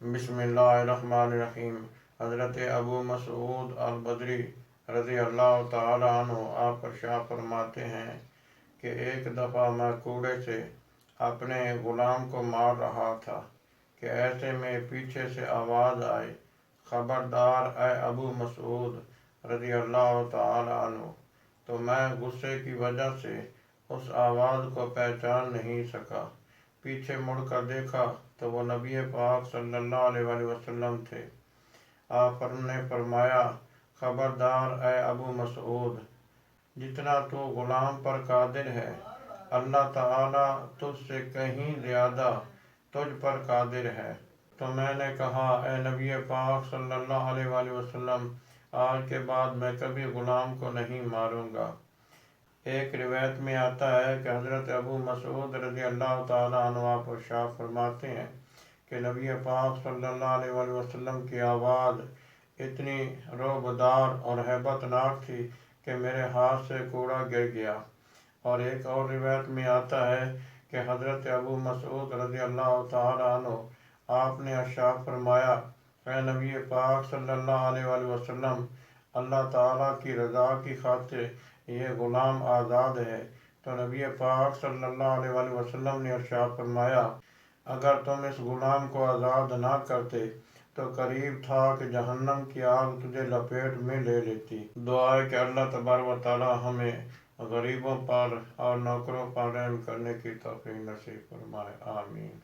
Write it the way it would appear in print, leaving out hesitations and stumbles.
बिस्मिल्लाहिर्रहमानिर्रहीम। हज़रत अबू मसऊद अल-बदरी रज़ी अल्लाह ताला अन्हु आप इरशाद फरमाते हैं कि एक दफ़ा मैं कूड़े से अपने ग़ुलाम को मार रहा था कि ऐसे में पीछे से आवाज़ आई, खबरदार ऐ अबू मसऊद रज़ी अल्लाह ताला अन्हु। तो मैं गुस्से की वजह से उस आवाज़ को पहचान नहीं सका। पीछे मुड़कर देखा तो वो नबी पाक सल्लल्लाहु अलैहि वसल्लम थे। आपने फरमाया, खबरदार ऐ अबू मसऊद, जितना तू ग़ुलाम पर कादिर है, अल्लाह ताला तुझसे कहीं ज़्यादा तुझ पर कादिर है। तो मैंने कहा, ए नबी पाक सल्लल्लाहु अलैहि वसल्लम, आज के बाद मैं कभी ग़ुलाम को नहीं मारूंगा। एक रिवायत में आता है कि हज़रत अबू मसऊद रज़ी अल्लाह ताला अन्हु आप इरशाद फरमाते हैं कि नबी पाक सल्लल्लाहु अलैहि वसल्लम की आवाज़ इतनी रोबदार और हैबतनाक थी कि मेरे हाथ से कूड़ा गिर गया। और एक और रिवायत में आता है कि हज़रत अबू मसऊद रज़ी अल्लाह ताला अन्हु आपने इरशाद फरमाया, ऐ नबी पाक सल्लल्लाहु अलैहि वसल्लम, अल्लाह ताला की रज़ा की खातिर ये ग़ुलाम आज़ाद है। तो नबी पाक सल्लल्लाहु अलैहि वसल्लम ने इरशाद फरमाया, अगर तुम इस ग़ुलाम को आज़ाद ना करते तो करीब था कि जहन्नम की आग तुझे लपेट में ले लेती। दुआ है कि अल्लाह तबारक व तआला हमें गरीबों पर और नौकरों पर रहम करने की तौफीक नसीब फरमाए। आमीन।